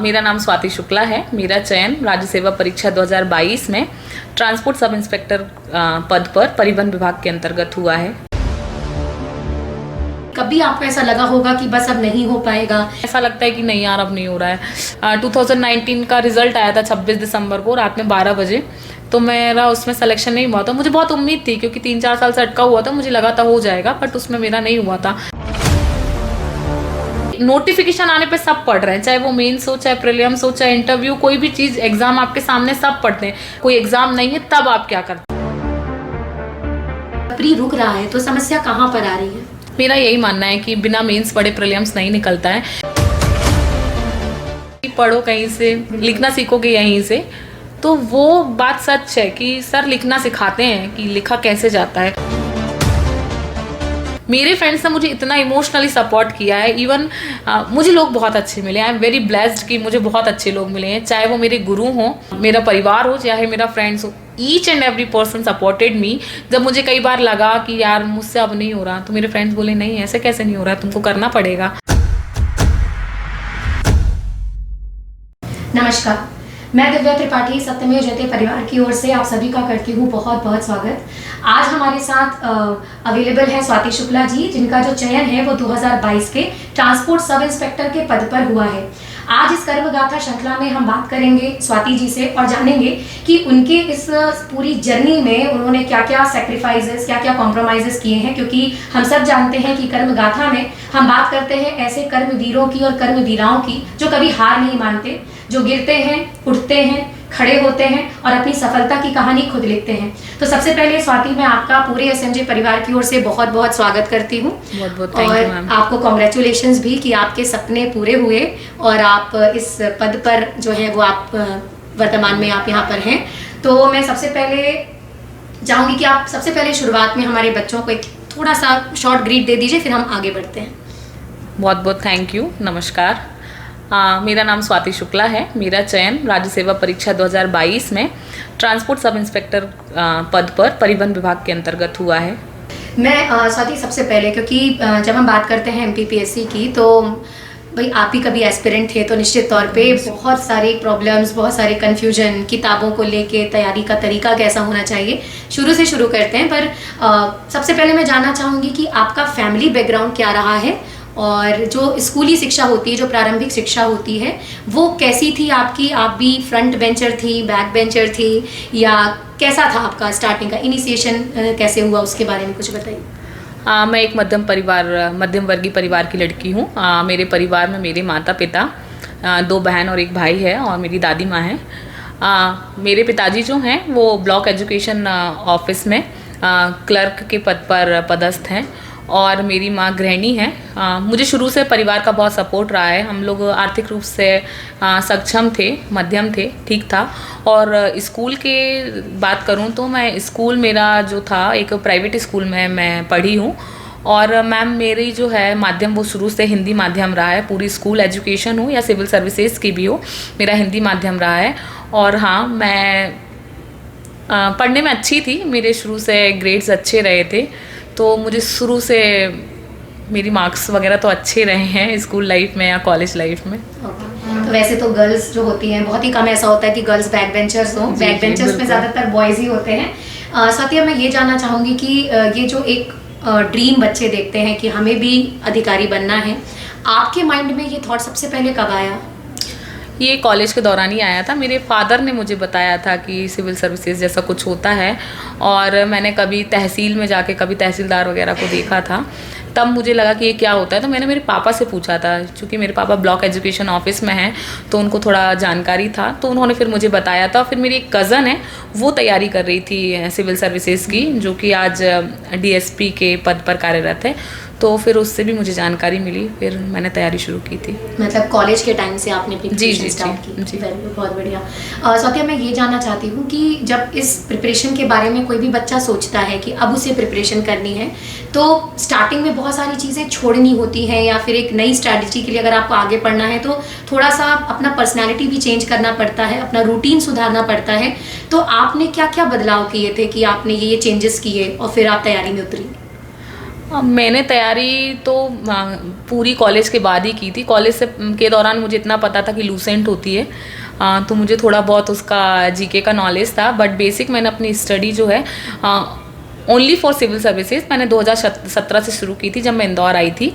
मेरा नाम स्वाति शुक्ला है। मेरा चयन राज्य सेवा परीक्षा 2022 में ट्रांसपोर्ट सब इंस्पेक्टर पद पर परिवहन विभाग के अंतर्गत हुआ है। कभी आपको ऐसा लगा होगा कि बस अब नहीं हो पाएगा? ऐसा लगता है कि नहीं यार, अब नहीं हो रहा है। 2019 का रिजल्ट आया था 26 दिसंबर को रात में 12 बजे, तो मेरा उसमें सिलेक्शन नहीं हुआ था। मुझे बहुत उम्मीद थी क्योंकि 3-4 साल से अटका हुआ था, मुझे लगा था हो जाएगा, बट उसमें मेरा नहीं हुआ था। नोटिफिकेशन आने पे सब पढ़ रहे हैं, चाहे वो मेंस हो, चाहे प्रीलिम्स हो, चाहे इंटरव्यू, कोई भी चीज एग्जाम आपके सामने सब पढ़ते हैं। कोई एग्जाम नहीं है तब आप क्या करते हैं? प्री रुक रहा है तो समस्या कहाँ पर आ रही है? मेरा यही मानना है कि बिना मेंस पढ़े प्रीलिम्स नहीं निकलता है। पढ़ो कहीं से, लिखना सीखोगे यहीं से, तो वो बात सच है कि सर लिखना सिखाते हैं कि लिखा कैसे जाता है। मेरे फ्रेंड्स ने मुझे इतना इमोशनली सपोर्ट किया है। इवन मुझे लोग बहुत अच्छे मिले। आई एम वेरी ब्लेस्ड कि मुझे बहुत अच्छे लोग मिले हैं, चाहे वो मेरे गुरु हों, मेरा परिवार हो, चाहे मेरा फ्रेंड्स हो। Each and every person supported me. जब मुझे कई बार लगा कि यार मुझसे अब नहीं हो रहा, तो मेरे फ्रेंड्स बोले नहीं ऐसे कैसे नहीं हो रहा, तुमको करना पड़ेगा। नमस्कार, मैं दिव्या त्रिपाठी सत्यमेव जयते परिवार की ओर से आप सभी का करती हूँ बहुत बहुत स्वागत। आज हमारे साथ अवेलेबल है स्वाति शुक्ला जी, जिनका जो चयन है वो 2022 के ट्रांसपोर्ट सब इंस्पेक्टर के पद पर हुआ है। आज इस कर्मगाथा श्रृंखला में हम बात करेंगे स्वाति जी से और जानेंगे कि उनके इस पूरी जर्नी में उन्होंने क्या क्या सेक्रीफाइसेस, क्या क्या कॉम्प्रोमाइजेस किए हैं, क्योंकि हम सब जानते हैं कि कर्मगाथा में हम बात करते हैं ऐसे कर्मवीरों की और कर्मवीराओं की जो कभी हार नहीं मानते, जो गिरते हैं, उठते हैं, खड़े होते हैं और अपनी सफलता की कहानी खुद लिखते हैं। तो सबसे पहले स्वाति, मैं आपका पूरे एसएमजे परिवार की ओर से बहुत बहुत स्वागत करती हूँ। बहुत बहुत थैंक यू मैम। आपको कॉन्ग्रेचुलेशंस भी कि आपके सपने पूरे हुए और आप इस पद पर जो है वो आप वर्तमान में आप यहाँ पर हैं। तो मैं सबसे पहले चाहूँगी कि आप सबसे पहले शुरुआत में हमारे बच्चों को एक थोड़ा सा शॉर्ट ग्रीट दे दीजिए, फिर हम आगे बढ़ते हैं। बहुत बहुत थैंक यू, नमस्कार। मेरा नाम स्वाति शुक्ला है। मेरा चयन राज्य सेवा परीक्षा 2022 में ट्रांसपोर्ट सब इंस्पेक्टर पद पर परिवहन विभाग के अंतर्गत हुआ है। मैं स्वाति सबसे पहले, क्योंकि जब हम बात करते हैं एमपीपीएससी की, तो भाई आप ही कभी एस्पिरेंट थे, तो निश्चित तौर पे बहुत सारी प्रॉब्लम्स, बहुत सारे कन्फ्यूजन, किताबों को लेके तैयारी का तरीका कैसा होना चाहिए, शुरू से शुरू करते हैं। पर सबसे पहले मैं जानना चाहूँगी कि आपका फैमिली बैकग्राउंड क्या रहा है और जो स्कूली शिक्षा होती है, जो प्रारंभिक शिक्षा होती है, वो कैसी थी आपकी? आप भी फ्रंट बेंचर थी, बैक बेंचर थी, या कैसा था आपका स्टार्टिंग का इनिशिएशन कैसे हुआ, उसके बारे में कुछ बताइए। मैं एक मध्यम वर्गीय परिवार की लड़की हूँ। मेरे परिवार में मेरे माता पिता, 2 बहन और 1 भाई है और मेरी दादी माँ है। मेरे पिताजी जो हैं वो ब्लॉक एजुकेशन ऑफिस में क्लर्क के पद पर पदस्थ हैं और मेरी माँ गृहिणी है। मुझे शुरू से परिवार का बहुत सपोर्ट रहा है। हम लोग आर्थिक रूप से सक्षम थे, मध्यम थे, ठीक था। और स्कूल के बात करूँ तो मैं स्कूल मेरा जो था एक प्राइवेट स्कूल में मैं पढ़ी हूँ और मैम मेरी जो है माध्यम वो शुरू से हिंदी माध्यम रहा है। पूरी स्कूल एजुकेशन हो या सिविल सर्विसेज की भी हो, मेरा हिंदी माध्यम रहा है। और हाँ, मैं पढ़ने में अच्छी थी, मेरे शुरू से ग्रेड्स अच्छे रहे थे, तो मुझे शुरू से मेरी मार्क्स वगैरह तो अच्छे रहे हैं स्कूल लाइफ में या कॉलेज लाइफ में। तो वैसे तो गर्ल्स जो होती हैं, बहुत ही कम ऐसा होता है कि गर्ल्स बैक बेंचर्स हों। बैक बेंचर्स में ज़्यादातर बॉयज़ ही होते हैं। सत्या, मैं ये जानना चाहूँगी कि ये जो एक ड्रीम बच्चे देखते हैं कि हमें भी अधिकारी बनना है, आपके माइंड में ये थॉट सबसे पहले कब आया? ये कॉलेज के दौरान ही आया था। मेरे फादर ने मुझे बताया था कि सिविल सर्विसेज जैसा कुछ होता है और मैंने कभी तहसील में जाके कभी तहसीलदार वगैरह को देखा था, तब मुझे लगा कि ये क्या होता है। तो मैंने मेरे पापा से पूछा था, क्योंकि मेरे पापा ब्लॉक एजुकेशन ऑफिस में हैं तो उनको थोड़ा जानकारी था, तो उन्होंने फिर मुझे बताया था। फिर मेरी एक कज़न है, वो तैयारी कर रही थी सिविल सर्विसेज की, जो कि आज डीएसपी के पद पर कार्यरत है, तो फिर उससे भी मुझे जानकारी मिली, फिर मैंने तैयारी शुरू की थी। मतलब कॉलेज के टाइम से आपने प्रिपरेशन स्टार्ट की? जी। बहुत बढ़िया। सौत्या, मैं ये जानना चाहती हूँ कि जब इस प्रिपरेशन के बारे में कोई भी बच्चा सोचता है कि अब उसे प्रिपरेशन करनी है, तो स्टार्टिंग में बहुत सारी चीज़ें छोड़नी होती हैं, या फिर एक नई स्ट्रैटेजी के लिए अगर आपको आगे पढ़ना है तो थोड़ा सा अपना पर्सनैलिटी भी चेंज करना पड़ता है, अपना रूटीन सुधारना पड़ता है। तो आपने क्या क्या बदलाव किए थे कि आपने ये चेंजेस किए और फिर आप तैयारी में उतरी? मैंने तैयारी तो पूरी कॉलेज के बाद ही की थी। कॉलेज से के दौरान मुझे इतना पता था कि लूसेंट होती है, तो मुझे थोड़ा बहुत उसका जीके का नॉलेज था, बट बेसिक मैंने अपनी स्टडी जो है ओनली फॉर सिविल सर्विसेज मैंने 2017 से शुरू की थी। जब मैं इंदौर आई थी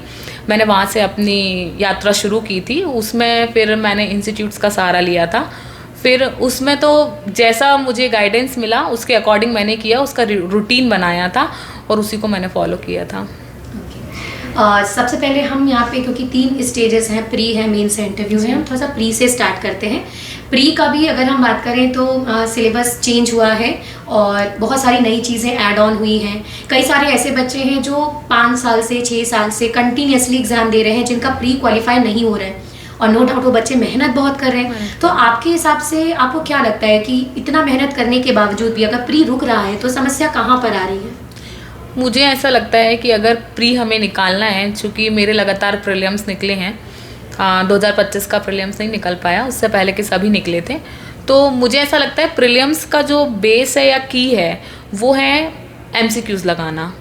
मैंने वहाँ से अपनी यात्रा शुरू की थी। उसमें फिर मैंने इंस्टीट्यूट्स का सहारा लिया था। फिर उसमें तो जैसा मुझे गाइडेंस मिला उसके अकॉर्डिंग मैंने किया, उसका रूटीन बनाया था और उसी को मैंने फॉलो किया था। सबसे पहले हम यहाँ पे, क्योंकि 3 स्टेजेस हैं, प्री है, मेंस है, इंटरव्यू है, हम थोड़ा सा प्री से स्टार्ट करते हैं। प्री का भी अगर हम बात करें तो सिलेबस चेंज हुआ है और बहुत सारी नई चीज़ें ऐड ऑन हुई हैं। कई सारे ऐसे बच्चे हैं जो 5 साल से 6 साल से कंटिन्यूसली एग्जाम दे रहे हैं जिनका प्री क्वालिफाई नहीं हो रहा है, और नो डाउट वो बच्चे मेहनत बहुत कर रहे हैं। तो आपके हिसाब से आपको क्या लगता है कि इतना मेहनत करने के बावजूद भी अगर प्री रुक रहा है तो समस्या कहाँ पर आ रही है? मुझे ऐसा लगता है कि अगर प्री हमें निकालना है, चूँकि मेरे लगातार प्रीलिम्स निकले हैं, 2025 का प्रीलिम्स नहीं निकल पाया, उससे पहले के सभी निकले थे, तो मुझे ऐसा लगता है प्रीलिम्स का जो बेस है या की है वो है एमसीक्यूज़ लगाना।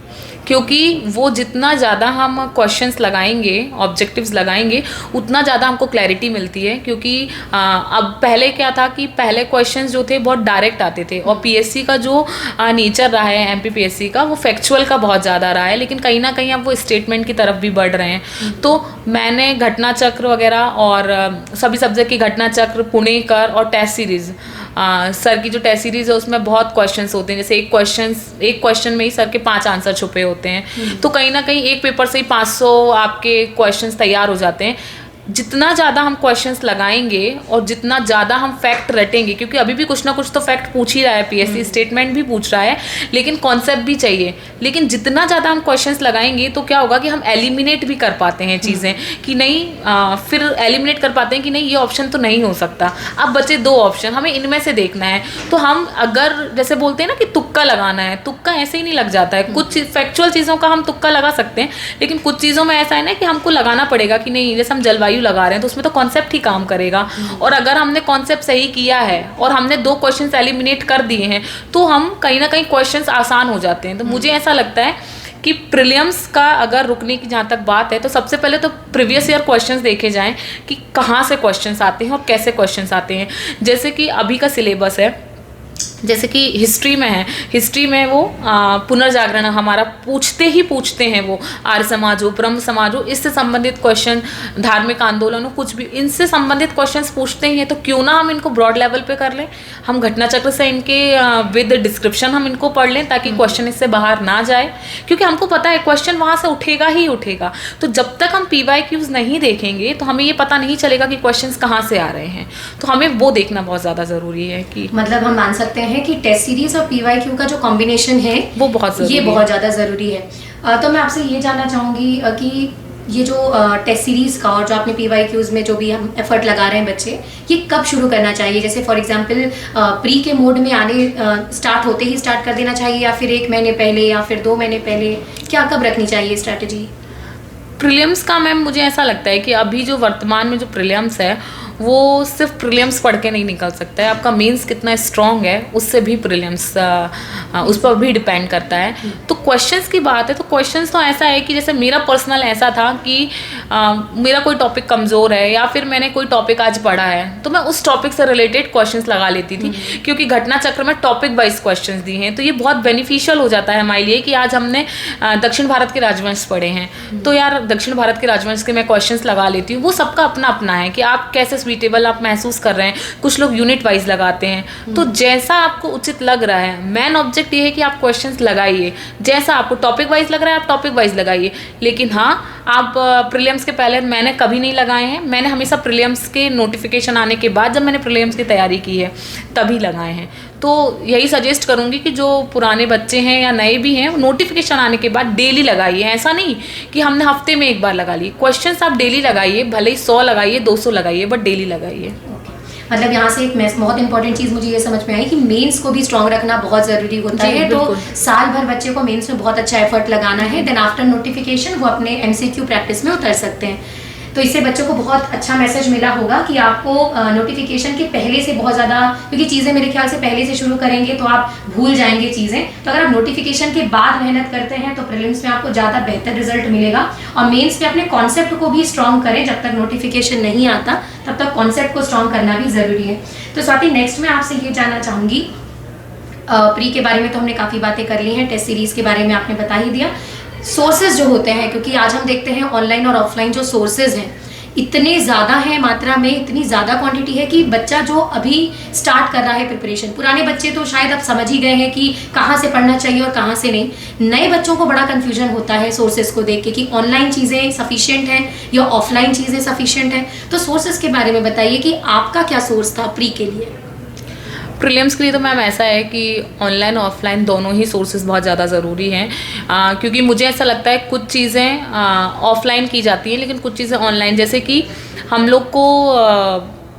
क्योंकि वो जितना ज़्यादा हम क्वेश्चंस लगाएंगे, ऑब्जेक्टिव्स लगाएंगे, उतना ज़्यादा हमको क्लैरिटी मिलती है। क्योंकि अब पहले क्या था कि पहले क्वेश्चंस जो थे बहुत डायरेक्ट आते थे, और पीएससी का जो नेचर रहा है, एमपी पीएससी का, वो फैक्चुअल का बहुत ज़्यादा रहा है, लेकिन कहीं ना कहीं अब वो स्टेटमेंट की तरफ भी बढ़ रहे हैं। तो मैंने घटना चक्र वगैरह और सभी सब्जेक्ट की घटना चक्र, पुणेकर और टेस्ट सीरीज़, सर की जो टेस्ट सीरीज़ है उसमें बहुत क्वेश्चंस होते हैं। जैसे एक क्वेश्चन में ही सर के 5 आंसर छुपे होते हैं, तो कहीं ना कहीं एक पेपर से ही 500 आपके क्वेश्चंस तैयार हो जाते हैं। जितना ज़्यादा हम क्वेश्चंस लगाएंगे और जितना ज़्यादा हम फैक्ट रटेंगे, क्योंकि अभी भी कुछ ना कुछ तो फैक्ट पूछ ही रहा है, पीएससी स्टेटमेंट भी पूछ रहा है, लेकिन कॉन्सेप्ट भी चाहिए। लेकिन जितना ज़्यादा हम क्वेश्चंस लगाएंगे तो क्या होगा कि हम एलिमिनेट भी कर पाते हैं चीज़ें, कि नहीं फिर एलिमिनेट कर पाते हैं कि नहीं ये ऑप्शन तो नहीं हो सकता। अब बचे 2 ऑप्शन, हमें इनमें से देखना है। तो हम अगर जैसे बोलते हैं ना कि तुक्का लगाना है, तुक्का ऐसे ही नहीं लग जाता है। कुछ फैक्चुअल चीज़ों का हम तुक्का लगा सकते हैं, लेकिन कुछ चीज़ों में ऐसा है ना कि हमको लगाना पड़ेगा कि नहीं, जैसे हम जलवायु लगा रहे हैं तो उसमें तो कॉन्सेप्ट ही काम करेगा। और अगर हमने कॉन्सेप्ट सही किया है और हमने 2 क्वेश्चंस एलिमिनेट कर दिए हैं तो हम कहीं ना कहीं क्वेश्चंस आसान हो जाते हैं। तो मुझे ऐसा लगता है कि प्रीलिम्स का अगर रुकने की जहाँ तक बात है तो सबसे पहले तो प्रीवियस ईयर क्वेश्चंस देखे जाएं कि कहाँ से क्वेश्चंस आते हैं और कैसे क्वेश्चंस आते हैं। जैसे कि अभी का सिलेबस है, जैसे कि हिस्ट्री में है, हिस्ट्री में वो पुनर्जागरण हमारा पूछते हैं वो आर्य समाज हो, ब्रह्म समाज हो, इससे संबंधित क्वेश्चन, धार्मिक आंदोलन हो, कुछ भी इनसे संबंधित क्वेश्चंस पूछते ही हैं। तो क्यों ना हम इनको ब्रॉड लेवल पे कर लें, हम घटना चक्र से इनके विद डिस्क्रिप्शन हम इनको पढ़ लें ताकि क्वेश्चन इससे बाहर ना जाए, क्योंकि हमको पता है क्वेश्चन वहाँ से उठेगा ही उठेगा। तो जब तक हम PYQs नहीं देखेंगे तो हमें ये पता नहीं चलेगा कि क्वेश्चन कहाँ से आ रहे हैं। तो हमें वो देखना बहुत ज़्यादा ज़रूरी है कि मतलब हम मान सकते हैं कि टेस्ट सीरीज और PYQ का जो कॉम्बिनेशन है वो बहुत ज़्यादा ज़रूरी है। तो मैं आपसे ये जानना चाहूँगी कि ये जो टेस्ट सीरीज का और जो आपने PYQs में जो भी हम एफर्ट लगा रहे हैं बच्चे, ये कब शुरू करना चाहिए? जैसे फॉर एग्जांपल प्री के मोड में आने स्टार्ट होते ही स्टार्ट कर देना चाहिए, या फिर 1 महीने पहले, या फिर 2 महीने पहले, क्या कब रखनी चाहिए स्ट्रैटेजी? प्रीलिम्स का मैम मुझे ऐसा लगता है कि अभी जो वर्तमान में जो प्रीलिम्स है वो सिर्फ प्रीलिम्स पढ़ के नहीं निकल सकता है। आपका मेंस कितना स्ट्रॉन्ग है उससे भी प्रीलिम्स उस पर भी डिपेंड करता है। तो क्वेश्चंस की बात है तो क्वेश्चंस तो ऐसा है कि जैसे मेरा पर्सनल ऐसा था कि मेरा कोई टॉपिक कमज़ोर है या फिर मैंने कोई टॉपिक आज पढ़ा है तो मैं उस टॉपिक से रिलेटेड क्वेश्चंस लगा लेती थी, क्योंकि घटना चक्र में टॉपिक वाइज क्वेश्चंस दिए हैं। तो ये बहुत बेनिफिशियल हो जाता है हमारे लिए कि आज हमने दक्षिण भारत के राजवंश पढ़े हैं तो यार दक्षिण भारत के राजवंश के मैं क्वेश्चंस लगा लेती हूँ। वो सबका अपना अपना है कि आप कैसे सुइटेबल आप महसूस कर रहे हैं। कुछ लोग यूनिट वाइज लगाते हैं, तो जैसा आपको उचित लग रहा है। मेन ऑब्जेक्ट ये है कि आप क्वेश्चंस लगाइए, जैसा आपको टॉपिक वाइज लग रहा है आप टॉपिक वाइज लगाइए। लेकिन हाँ, आप प्रीलिम्स के पहले मैंने कभी नहीं लगाए हैं, मैंने हमेशा प्रीलिम्स के नोटिफिकेशन आने के बाद जब मैंने प्रीलिम्स की तैयारी की है तभी लगाए हैं। तो यही सजेस्ट करूँगी कि जो पुराने बच्चे हैं या नए भी हैं, नोटिफिकेशन आने के बाद डेली लगाइए। ऐसा नहीं कि हमने हफ्ते में एक बार लगा लिए, क्वेश्चंस आप डेली लगाइए, भले ही 100 लगाइए 200 लगाइए, बट डेली लगाइए। मतलब यहाँ से एक बहुत इंपॉर्टेंट चीज़ मुझे ये समझ में आई कि मेंस को भी स्ट्रॉन्ग रखना बहुत ज़रूरी होता है। तो साल भर बच्चे को मेंस में बहुत अच्छा एफर्ट लगाना है, देन आफ्टर नोटिफिकेशन वो अपने MCQ प्रैक्टिस में उतर सकते हैं। तो इससे बच्चों को बहुत अच्छा मैसेज मिला होगा कि आपको नोटिफिकेशन के पहले से बहुत ज़्यादा, क्योंकि चीज़ें मेरे ख्याल से पहले से शुरू करेंगे तो आप भूल जाएंगे चीज़ें, तो अगर आप नोटिफिकेशन के बाद मेहनत करते हैं तो प्रीलिम्स में आपको ज़्यादा बेहतर रिजल्ट मिलेगा। और मेंस में अपने कॉन्सेप्ट को भी स्ट्रॉन्ग करें, जब तक नोटिफिकेशन नहीं आता तब तक कॉन्सेप्ट को स्ट्रॉन्ग करना भी ज़रूरी है। तो स्वाति, नेक्स्ट मैं आपसे ये जानना चाहूँगी, प्री के बारे में तो हमने काफ़ी बातें कर ली हैं, टेस्ट सीरीज़ के बारे में आपने बता ही दिया। सोर्सेज जो होते हैं, क्योंकि आज हम देखते हैं ऑनलाइन और ऑफलाइन जो सोर्सेज हैं इतने ज़्यादा हैं मात्रा में, इतनी ज़्यादा क्वांटिटी है कि बच्चा जो अभी स्टार्ट कर रहा है प्रिपरेशन, पुराने बच्चे तो शायद अब समझ ही गए हैं कि कहाँ से पढ़ना चाहिए और कहाँ से नहीं। नए बच्चों को बड़ा कन्फ्यूजन होता है सोर्सेज को देख के कि ऑनलाइन चीज़ें सफिशिएंट हैं या ऑफलाइन चीज़ें सफिशिएंट हैं। तो सोर्सेज के बारे में बताइए कि आपका क्या सोर्स था प्री के लिए? प्रीलिम्स के लिए तो मैम ऐसा है कि ऑनलाइन ऑफलाइन दोनों ही सोर्सेज बहुत ज़्यादा ज़रूरी हैं, क्योंकि मुझे ऐसा लगता है कुछ चीज़ें ऑफलाइन की जाती हैं लेकिन कुछ चीज़ें ऑनलाइन, जैसे कि हम लोग को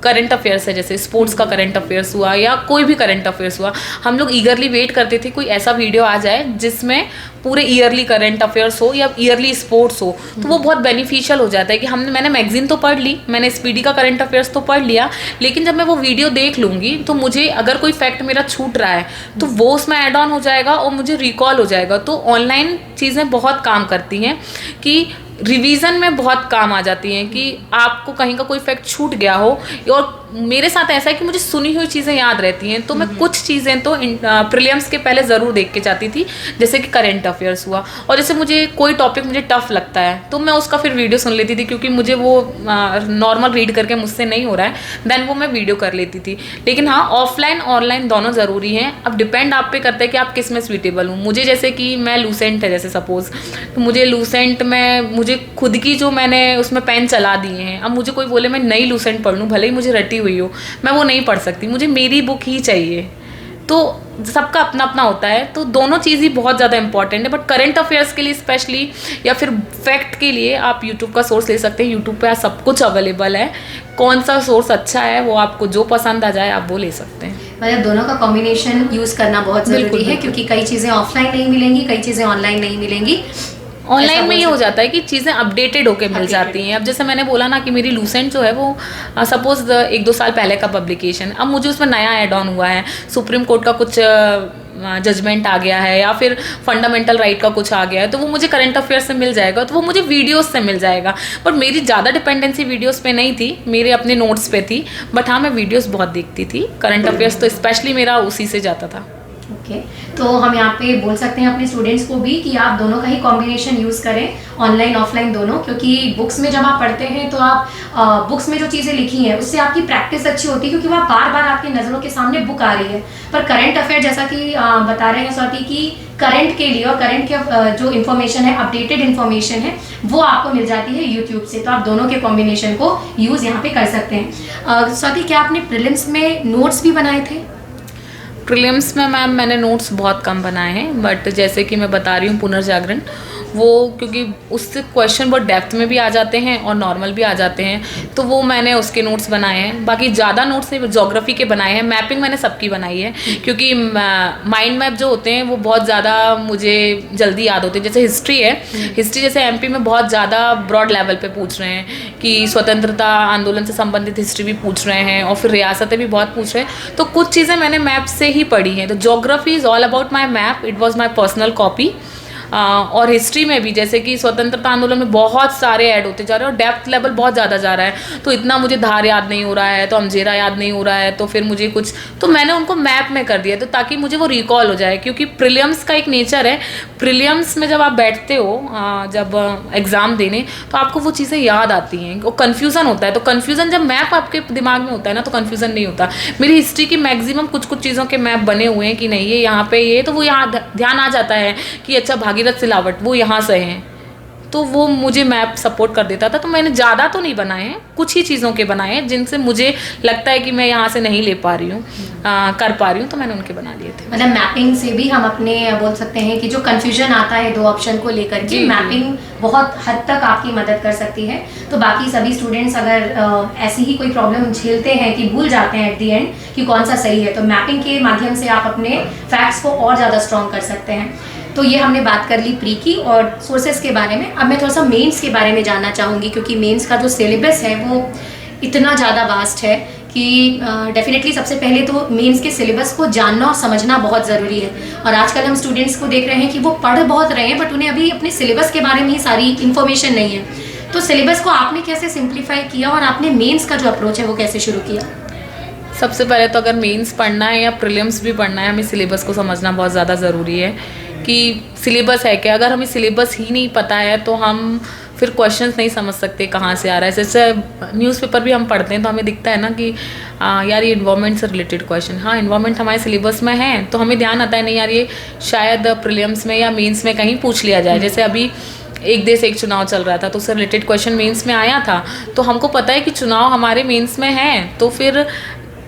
करंट अफेयर्स है, जैसे स्पोर्ट्स का करंट अफेयर्स हुआ या कोई भी करंट अफेयर्स हुआ, हम लोग ईगरली वेट करते थे कोई ऐसा वीडियो आ जाए जिसमें पूरे ईयरली करंट अफेयर्स हो या ईयरली स्पोर्ट्स हो, तो वो बहुत बेनिफिशियल हो जाता है कि मैंने मैगजीन तो पढ़ ली, मैंने स्पीडी का करंट अफेयर्स तो पढ़ लिया, लेकिन जब मैं वो वीडियो देख लूँगी तो मुझे अगर कोई फैक्ट मेरा छूट रहा है तो वो उसमें ऐड ऑन हो जाएगा और मुझे रिकॉल हो जाएगा। तो ऑनलाइन चीज़ें बहुत काम करती हैं कि रिवीजन में बहुत काम आ जाती हैं कि आपको कहीं का कोई फैक्ट छूट गया हो, और मेरे साथ ऐसा है कि मुझे सुनी हुई चीज़ें याद रहती हैं, तो मैं कुछ चीज़ें तो प्रीलिम्स के पहले ज़रूर देख के जाती थी, जैसे कि करंट अफेयर्स हुआ, और जैसे मुझे कोई टॉपिक मुझे टफ लगता है तो मैं उसका फिर वीडियो सुन लेती थी, क्योंकि मुझे वो नॉर्मल रीड करके मुझसे नहीं हो रहा है, देन वो मैं वीडियो कर लेती थी। लेकिन हाँ, ऑफलाइन ऑनलाइन दोनों ज़रूरी हैं। अब डिपेंड आप पे करता है कि आप किस में स्वीटेबल हूँ। मुझे जैसे कि मैं लूसेंट है जैसे सपोज, तो मुझे लूसेंट में मुझे खुद की जो मैंने उसमें पेन चला दिए हैं, अब मुझे कोई बोले मैं नई लूसेंट पढ़ लूँ, भले ही मुझे रटी हुई हो, मैं वो नहीं पढ़ सकती, मुझे मेरी बुक ही चाहिए। तो सबका अपना अपना होता है, तो दोनों चीज़ ही बहुत ज़्यादा इंपॉर्टेंट है। बट करंट अफेयर्स के लिए स्पेशली या फिर फैक्ट के लिए आप यूट्यूब का सोर्स ले सकते हैं। यूट्यूब पे आज सब कुछ अवेलेबल है, कौन सा सोर्स अच्छा है वो आपको जो पसंद आ जाए आप वो ले सकते हैं। मतलब दोनों का कॉम्बिनेशन यूज़ करना बहुत ज़रूरी है, क्योंकि कई चीज़ें ऑफलाइन नहीं मिलेंगी, कई चीज़ें ऑनलाइन नहीं मिलेंगी। ऑनलाइन में ये हो जाता है कि चीज़ें अपडेटेड होके मिल जाती हैं। अब जैसे मैंने बोला ना कि मेरी लूसेंट जो है वो सपोज 1-2 साल पहले का पब्लिकेशन, अब मुझे उसमें नया ऐड ऑन हुआ है, सुप्रीम कोर्ट का कुछ जजमेंट आ गया है या फिर फंडामेंटल राइट का कुछ आ गया है, तो वो मुझे करंट अफेयर्स से मिल जाएगा, तो वो मुझे वीडियोस से मिल जाएगा। बट मेरी ज़्यादा डिपेंडेंसी वीडियोस पे नहीं थी, मेरे अपने नोट्स पे थी, बट हाँ मैं वीडियोस बहुत देखती थी। करंट अफेयर्स तो स्पेशली मेरा उसी से जाता था। ओके, तो हम यहाँ पे बोल सकते हैं अपने स्टूडेंट्स को भी कि आप दोनों का ही कॉम्बिनेशन यूज़ करें, ऑनलाइन ऑफलाइन दोनों, क्योंकि बुक्स में जब आप पढ़ते हैं तो आप बुक्स में जो चीज़ें लिखी हैं उससे आपकी प्रैक्टिस अच्छी होती है, क्योंकि वह बार बार आपकी नज़रों के सामने बुक आ रही है। पर करंट अफेयर जैसा कि बता रहे हैं स्वाति कि करंट के लिए और करंट के जो इन्फॉर्मेशन है, अपडेटेड इन्फॉर्मेशन है, वो आपको मिल जाती है यूट्यूब से। तो आप दोनों के कॉम्बिनेशन को यूज़ यहाँ पे कर सकते हैं। स्वाति, क्या आपने प्रीलिम्स में नोट्स भी बनाए थे? प्रीलिम्स में मैम मैंने नोट्स बहुत कम बनाए हैं, बट जैसे कि मैं बता रही हूँ पुनर्जागरण, वो क्योंकि उससे क्वेश्चन बहुत डेप्थ में भी आ जाते हैं और नॉर्मल भी आ जाते हैं, तो वो मैंने उसके नोट्स बनाए हैं। बाकी ज़्यादा नोट्स नहीं, ज्योग्राफी के बनाए हैं। मैपिंग मैंने सबकी बनाई है, क्योंकि माइंड मैप जो होते हैं वो बहुत ज़्यादा मुझे जल्दी याद होते हैं। जैसे हिस्ट्री है, हिस्ट्री जैसे एमपी में बहुत ज़्यादा ब्रॉड लेवल पे पूछ रहे हैं कि स्वतंत्रता आंदोलन से संबंधित हिस्ट्री भी पूछ रहे हैं और फिर रियासतें भी बहुत पूछ रहे हैं, तो कुछ चीज़ें मैंने मैप से ही पढ़ी हैं। तो geography is all about my map, it was my personal copy. और हिस्ट्री में भी जैसे कि स्वतंत्रता आंदोलन में बहुत सारे ऐड होते जा रहे हैं और डेप्थ लेवल बहुत ज़्यादा जा रहा है, तो इतना मुझे धार याद नहीं हो रहा है, तो अमजेरा याद नहीं हो रहा है, तो फिर मुझे कुछ, तो मैंने उनको मैप में कर दिया, तो ताकि मुझे वो रिकॉल हो जाए। क्योंकि प्रीलिम्स का एक नेचर है, प्रीलिम्स में जब आप बैठते हो जब एग्ज़ाम देने, तो आपको वो चीज़ें याद आती हैं, वो कन्फ्यूज़न होता है। तो कन्फ्यूज़न जब मैप आपके दिमाग में होता है ना, तो कन्फ्यूज़न नहीं होता। मेरी हिस्ट्री की मैक्सिमम कुछ चीज़ों के मैप बने हुए हैं कि नहीं ये यहाँ पे ये, तो वो यहाँ ध्यान आ जाता है कि अच्छा भागीरथ सिलावट वो यहाँ से हैं, तो वो मुझे मैप सपोर्ट कर देता था। तो मैंने ज़्यादा तो नहीं बनाए हैं, कुछ ही चीज़ों के बनाए हैं जिनसे मुझे लगता है कि मैं यहाँ से नहीं ले पा रही हूँ, कर पा रही हूँ, तो मैंने उनके बना लिए थे। मतलब मैपिंग से भी हम अपने बोल सकते हैं कि जो कन्फ्यूजन आता है दो ऑप्शन को लेकर के, मैपिंग बहुत हद तक आपकी मदद कर सकती है। तो बाकी सभी स्टूडेंट्स अगर ऐसी ही कोई प्रॉब्लम झेलते हैं कि भूल जाते हैं एट दी एंड कि कौन सा सही है, तो मैपिंग के माध्यम से आप अपने फैक्ट्स को और ज़्यादा स्ट्रॉन्ग कर सकते हैं। तो ये हमने बात कर ली प्री की और सोर्सेस के बारे में। अब मैं थोड़ा सा मेंस के बारे में जानना चाहूँगी, क्योंकि मेंस का जो सिलेबस है वो इतना ज़्यादा वास्ट है कि डेफिनेटली सबसे पहले तो मेंस के सिलेबस को जानना और समझना बहुत ज़रूरी है। और आजकल हम स्टूडेंट्स को देख रहे हैं कि वो पढ़ बहुत रहे हैं बट उन्हें अभी अपने सिलेबस के बारे में ही सारी इन्फॉर्मेशन नहीं है। तो सिलेबस को आपने कैसे सिंप्लीफाई किया और आपने मेंस का जो अप्रोच है वो कैसे शुरू किया? सबसे पहले तो अगर मेंस पढ़ना है या प्रीलिम्स भी पढ़ना है, हमें सिलेबस को समझना बहुत ज़्यादा ज़रूरी है कि सिलेबस है क्या। अगर हमें सिलेबस ही नहीं पता है तो हम फिर क्वेश्चंस नहीं समझ सकते कहाँ से आ रहा है। जैसे न्यूज़पेपर भी हम पढ़ते हैं तो हमें दिखता है ना कि यार ये इन्वायरमेंट से रिलेटेड क्वेश्चन, हाँ इन्वायरमेंट हमारे सिलेबस में है, तो हमें ध्यान आता है नहीं यार ये शायद प्रीलिम्स में या मेंस में कहीं पूछ लिया जाए। जैसे अभी एक देश एक चुनाव चल रहा था तो उससे रिलेटेड क्वेश्चन मेंस में आया था, तो हमको पता है कि चुनाव हमारे मेंस में है। तो फिर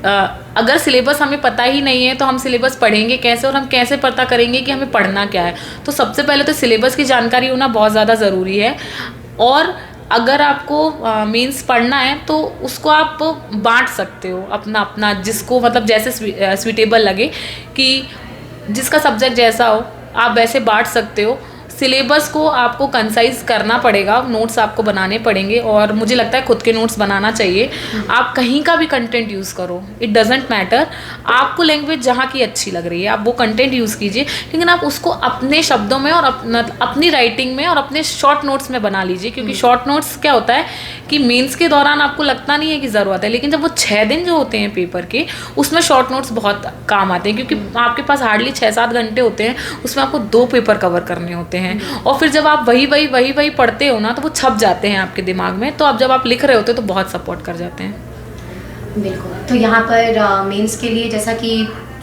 अगर सिलेबस हमें पता ही नहीं है तो हम सिलेबस पढ़ेंगे कैसे और हम कैसे पता करेंगे कि हमें पढ़ना क्या है। तो सबसे पहले तो सिलेबस की जानकारी होना बहुत ज़्यादा ज़रूरी है। और अगर आपको मेंस पढ़ना है तो उसको आप बांट सकते हो अपना अपना, जिसको मतलब जैसे स्वीटेबल लगे कि जिसका सब्जेक्ट जैसा हो आप वैसे बांट सकते हो। सिलेबस को आपको कंसाइज करना पड़ेगा, नोट्स आपको बनाने पड़ेंगे और मुझे लगता है खुद के नोट्स बनाना चाहिए। आप कहीं का भी कंटेंट यूज़ करो, इट डजेंट मैटर, आपको लैंग्वेज जहाँ की अच्छी लग रही है आप वो कंटेंट यूज़ कीजिए, लेकिन आप उसको अपने शब्दों में और अपनी राइटिंग में और अपने शॉर्ट नोट्स में बना लीजिए। क्योंकि शॉर्ट नोट्स क्या होता है कि मेंस के दौरान आपको लगता नहीं है कि ज़रूरत है, लेकिन जब वो 6 दिन जो होते हैं पेपर के उसमें शॉर्ट नोट्स बहुत काम आते हैं, क्योंकि आपके पास हार्डली 6-7 घंटे होते हैं, उसमें आपको 2 पेपर कवर करने होते हैं। और फिर जब आप वही पढ़ते हो ना तो वो छप जाते हैं आपके दिमाग में, तो अब जब आप लिख रहे होते हो तो बहुत सपोर्ट कर जाते हैं। बिल्कुल। तो यहाँ पर मेंस के लिए जैसा कि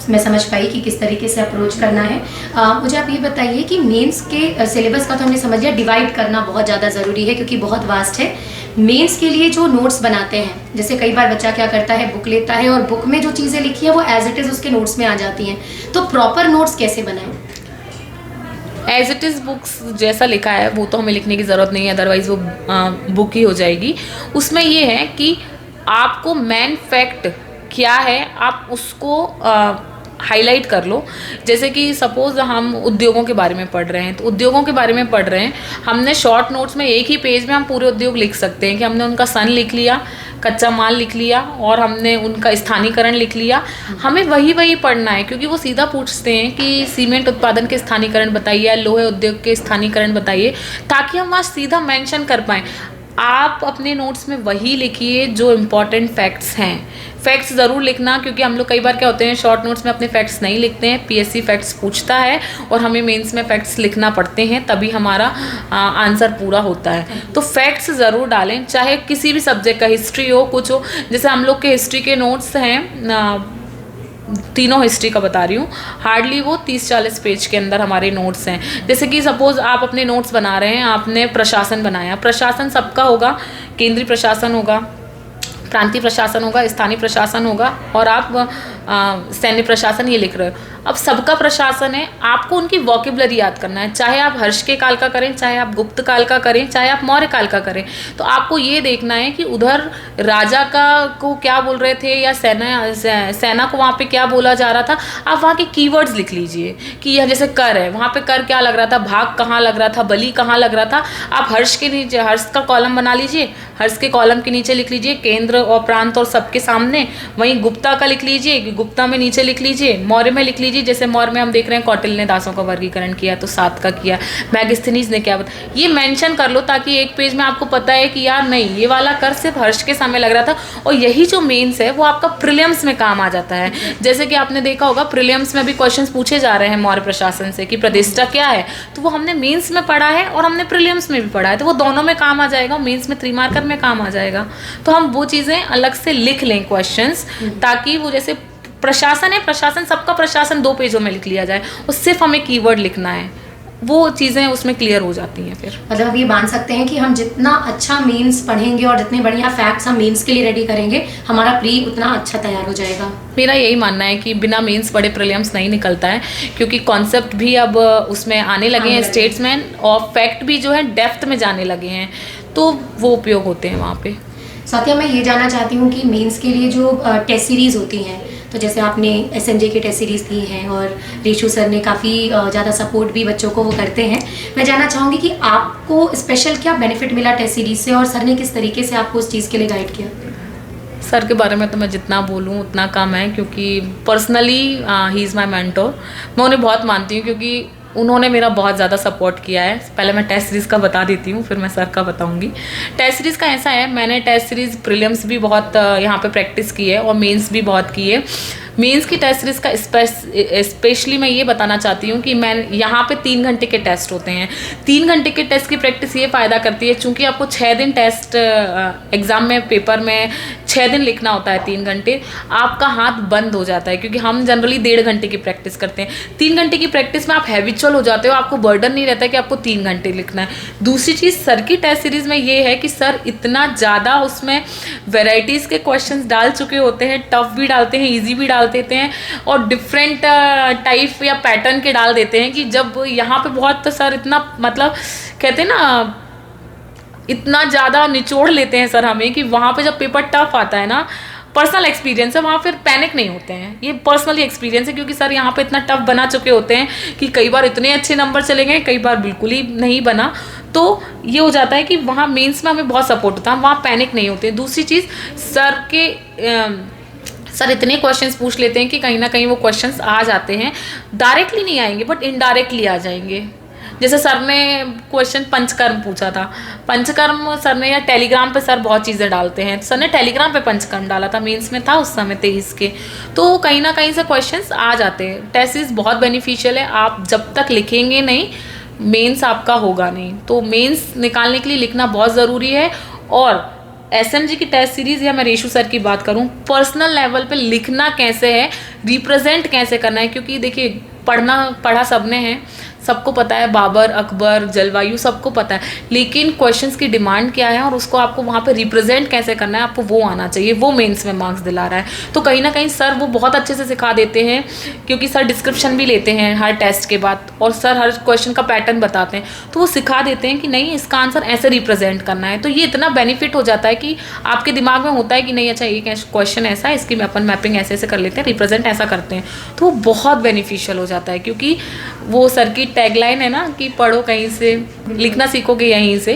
मैं समझ पाई कि किस तरीके से अप्रोच करना है, मुझे आप ये बताइए कि मेंस के सिलेबस का तो हमने समझ लिया, डिवाइड करना बहुत ज़्यादा ज़रूरी है क्योंकि बहुत वास्ट है। मेंस के लिए जो नोट्स बनाते हैं, जैसे कई बार बच्चा क्या करता है बुक लेता है और बुक में जो चीज़ें लिखी है वो एज इट इज़ उसके नोट्स में आ जाती हैं, तो प्रॉपर नोट्स कैसे बनाएं? एज इट इज़ बुक्स जैसा लिखा है वो तो हमें लिखने की ज़रूरत नहीं है, अदरवाइज़ वो बुक ही हो जाएगी। उसमें ये है कि आपको मेन फैक्ट क्या है आप उसको हाईलाइट कर लो। जैसे कि सपोज़ हम उद्योगों के बारे में पढ़ रहे हैं, तो उद्योगों के बारे में पढ़ रहे हैं, हमने शॉर्ट नोट्स में एक ही पेज में हम पूरे उद्योग लिख सकते हैं कि हमने उनका सन लिख लिया, कच्चा माल लिख लिया और हमने उनका स्थानीकरण लिख लिया। हमें वही पढ़ना है क्योंकि वो सीधा पूछते हैं कि सीमेंट उत्पादन के स्थानीकरण बताइए, लोहे उद्योग के स्थानीकरण बताइए, ताकि हम वहाँ सीधा मेंशन कर पाएँ। आप अपने नोट्स में वही लिखिए जो इम्पॉर्टेंट फैक्ट्स हैं। फैक्ट्स ज़रूर लिखना, क्योंकि हम लोग कई बार क्या होते हैं शॉर्ट नोट्स में अपने फैक्ट्स नहीं लिखते हैं, पीएससी फैक्ट्स पूछता है और हमें मेंस में फैक्ट्स लिखना पड़ते हैं, तभी हमारा आंसर पूरा होता है। तो फैक्ट्स ज़रूर डालें, चाहे किसी भी सब्जेक्ट का, हिस्ट्री हो कुछ हो। जैसे हम लोग के हिस्ट्री के नोट्स हैं, तीनों हिस्ट्री का बता रही हूँ, हार्डली वो 30-40 पेज के अंदर हमारे नोट्स हैं। जैसे कि सपोज़ आप अपने नोट्स बना रहे हैं, आपने प्रशासन बनाया, प्रशासन सबका होगा, केंद्रीय प्रशासन होगा, प्रांतीय प्रशासन होगा, स्थानीय प्रशासन होगा और आप सैन्य प्रशासन ये लिख रहे हो। अब सबका प्रशासन है, आपको उनकी वोकेबलरी याद करना है, चाहे आप हर्ष के काल का करें, चाहे आप गुप्त काल का करें, चाहे आप मौर्य काल का करें। तो आपको ये देखना है कि उधर राजा का को क्या बोल रहे थे या सेना को वहाँ पे क्या बोला जा रहा था। आप वहाँ के कीवर्ड्स लिख लीजिए कि यह जैसे कर है, वहाँ पे कर क्या लग रहा था, भाग कहाँ लग रहा था, बलि कहाँ लग रहा था। आप हर्ष के नीचे हर्ष का कॉलम बना लीजिए, हर्ष के कॉलम के नीचे लिख लीजिए केंद्र और प्रांत और सबके सामने। वहीं गुप्ता का लिख लीजिए कि गुप्ता में नीचे लिख लीजिए, मौर्य में लिख लीजिए, जैसे मौर्य में हम देख रहे हैं कौटिल्य ने दासों का वर्गीकरण किया तो 7 का किया, मैगस्थनीज ने क्या बताया, ये मेंशन कर लो ताकि एक पेज में आपको पता है कि यार नहीं ये वाला कर सिर्फ हर्ष के समय लग रहा था। और यही जो मेंस है वो आपका प्रीलिम्स में काम आ जाता है। जैसे कि आपने देखा होगा प्रीलिम्स में भी क्वेश्चंस पूछे जा रहे हैं मौर्य प्रशासन से कि प्रतिष्ठा क्या है, तो वो हमने मेंस में पढ़ा है और हमने प्रीलिम्स में भी पढ़ा है, तो वो दोनों में काम आ जाएगा, मेंस में 3 मार्कर में काम आ जाएगा। तो हम वो चीज़ें अलग से लिख लें क्वेश्चंस, ताकि वो जैसे प्रशासन है, प्रशासन सबका प्रशासन 2 पेजों में लिख लिया जाए और सिर्फ हमें कीवर्ड लिखना है, वो चीज़ें उसमें क्लियर हो जाती हैं। फिर मतलब ये मान सकते हैं कि हम जितना अच्छा मेंस पढ़ेंगे और जितने बढ़िया फैक्ट्स हम मेंस के लिए रेडी करेंगे, हमारा प्री उतना अच्छा तैयार हो जाएगा। मेरा यही मानना है कि बिना मेंस पढ़े प्रीलिम्स नहीं निकलता है, क्योंकि कॉन्सेप्ट भी अब उसमें आने लगे हैं, स्टेट्समैन और फैक्ट भी जो है डेप्थ में जाने लगे हैं, तो वो उपयोग होते हैं वहाँ पे। साथ ही मैं ये जानना चाहती हूँ कि मेंस के लिए जो टेस्ट सीरीज़ होती हैं, तो जैसे आपने एसएमजे की टेस्ट सीरीज़ दी हैं और रेशू सर ने काफ़ी ज़्यादा सपोर्ट भी बच्चों को वो करते हैं, मैं जानना चाहूँगी कि आपको स्पेशल क्या बेनिफिट मिला टेस्ट सीरीज़ से और सर ने किस तरीके से आपको उस चीज़ के लिए गाइड किया? सर के बारे में तो मैं जितना बोलूँ उतना कम है, क्योंकि personally he is my mentor. मैं उन्हें बहुत मानती हूँ क्योंकि उन्होंने मेरा बहुत ज़्यादा सपोर्ट किया है। पहले मैं टेस्ट सीरीज़ का बता देती हूँ, फिर मैं सर का बताऊँगी। टेस्ट सीरीज़ का ऐसा है, मैंने टेस्ट सीरीज़ प्रीलिम्स भी बहुत यहाँ पे प्रैक्टिस की है और मेंस भी बहुत की है। मेंस की टेस्ट सीरीज़ का स्पेशली मैं ये बताना चाहती हूँ कि मैं यहाँ पे 3 घंटे के टेस्ट होते हैं। 3 घंटे के टेस्ट की प्रैक्टिस ये फ़ायदा करती है, चूँकि आपको 6 दिन टेस्ट एग्ज़ाम में पेपर में 6 दिन लिखना होता है, 3 घंटे आपका हाथ बंद हो जाता है, क्योंकि हम जनरली 1.5 घंटे की प्रैक्टिस करते हैं। 3 घंटे की प्रैक्टिस में आप हैबिचुअल हो जाते हो, आपको बर्डन नहीं रहता कि आपको 3 घंटे लिखना है। दूसरी चीज़ सर की टेस्ट सीरीज़ में ये है कि सर इतना ज़्यादा उसमें वेराइटीज़ के क्वेश्चंस डाल चुके होते हैं, टफ भी डालते हैं, ईजी भी डाल देते हैं और डिफरेंट टाइप या पैटर्न के डाल देते हैं कि जब यहाँ पे बहुत सर इतना मतलब कहते हैं ना, इतना ज़्यादा निचोड़ लेते हैं सर हमें कि वहाँ पे जब पेपर टफ आता है ना, पर्सनल एक्सपीरियंस है, वहाँ फिर पैनिक नहीं होते हैं। ये पर्सनली एक्सपीरियंस है, क्योंकि सर यहाँ पे इतना टफ बना चुके होते हैं कि कई बार इतने अच्छे नंबर चले गए, कई बार बिल्कुल ही नहीं बना। तो ये हो जाता है कि वहाँ मेंस में हमें बहुत सपोर्ट होता है, वहाँ पैनिक नहीं होते। दूसरी चीज़ सर इतने क्वेश्चंस पूछ लेते हैं कि कहीं ना कहीं वो क्वेश्चंस आ जाते हैं, डायरेक्टली नहीं आएंगे बट इनडायरेक्टली आ जाएंगे। जैसे सर ने क्वेश्चन पंचकर्म पूछा था, पंचकर्म सर ने, या टेलीग्राम पे सर बहुत चीज़ें डालते हैं, सर ने टेलीग्राम पे पंचकर्म डाला था, मेंस में था उस समय 23 के, तो कहीं ना कहीं से क्वेश्चंस आ जाते हैं। टेस्ट सीरीज बहुत बेनिफिशियल है, आप जब तक लिखेंगे नहीं मेंस आपका होगा नहीं। तो मेंस निकालने के लिए लिखना बहुत ज़रूरी है। और एसएमजी की टेस्ट सीरीज़ या मैं रेशू सर की बात करूं, पर्सनल लेवल पे लिखना कैसे है, रिप्रेजेंट कैसे करना है, क्योंकि देखिए पढ़ा सबने है, सबको पता है, बाबर, अकबर, जलवायु सबको पता है, लेकिन क्वेश्चंस की डिमांड क्या है और उसको आपको वहाँ पे रिप्रेजेंट कैसे करना है, आपको वो आना चाहिए। वो मेंस में मार्क्स दिला रहा है। तो कहीं ना कहीं सर वो बहुत अच्छे से सिखा देते हैं, क्योंकि सर डिस्क्रिप्शन भी लेते हैं हर टेस्ट के बाद और सर हर क्वेश्चन का पैटर्न बताते हैं, तो वो सिखा देते हैं कि नहीं इसका आंसर ऐसे रिप्रेजेंट करना है। तो ये इतना बेनिफिट हो जाता है कि आपके दिमाग में होता है कि नहीं अच्छा ये क्वेश्चन ऐसा है, इसकी अपन मैपिंग ऐसे ऐसे कर लेते हैं, रिप्रेजेंट ऐसा करते हैं, तो वो बहुत बेनिफिशियल हो जाता है। क्योंकि वो सर की टैगलाइन है ना कि पढ़ो कहीं से, लिखना सीखोगे यहीं से,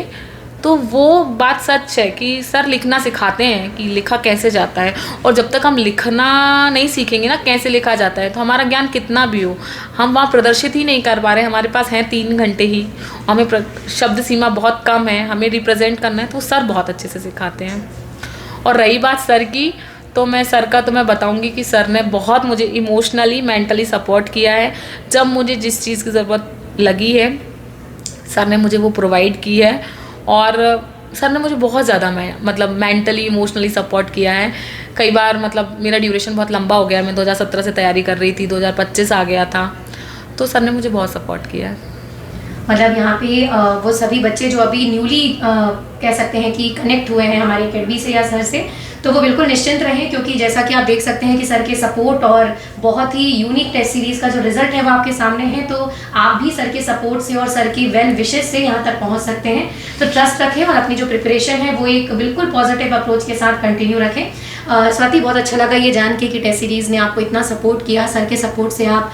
तो वो बात सच है कि सर लिखना सिखाते हैं कि लिखा कैसे जाता है। और जब तक हम लिखना नहीं सीखेंगे ना कैसे लिखा जाता है, तो हमारा ज्ञान कितना भी हो हम वहाँ प्रदर्शित ही नहीं कर पा रहे। हमारे पास हैं 3 घंटे ही, हमें शब्द सीमा बहुत कम है, हमें रिप्रेजेंट करना है, तो सर बहुत अच्छे से सिखाते हैं। और रही बात सर की, तो मैं सर का तो मैं बताऊंगी कि सर ने बहुत मुझे इमोशनली मेंटली सपोर्ट किया है। जब मुझे जिस चीज़ की ज़रूरत लगी है सर ने मुझे वो प्रोवाइड की है, और सर ने मुझे बहुत ज़्यादा मतलब मेंटली इमोशनली सपोर्ट किया है। कई बार मतलब मेरा ड्यूरेशन बहुत लंबा हो गया, मैं 2017 से तैयारी कर रही थी, 2025 आ गया था, तो सर ने मुझे बहुत सपोर्ट किया है। मतलब यहाँ पे वो सभी बच्चे जो अभी न्यूली कह सकते हैं कि कनेक्ट हुए हैं हमारे अकेडमी से या सर से, तो वो बिल्कुल निश्चिंत रहें, क्योंकि जैसा कि आप देख सकते हैं कि सर के सपोर्ट और बहुत ही यूनिक टेस्ट सीरीज़ का जो रिजल्ट है वो आपके सामने है। तो आप भी सर के सपोर्ट से और सर की वेल विशेस से यहाँ तक पहुँच सकते हैं। तो ट्रस्ट रखें और अपनी जो प्रिपरेशन है वो एक बिल्कुल पॉजिटिव अप्रोच के साथ कंटिन्यू रखें। स्वाति, बहुत अच्छा लगा ये जान के कि टेस्ट सीरीज़ ने आपको इतना सपोर्ट किया, सर के सपोर्ट से आप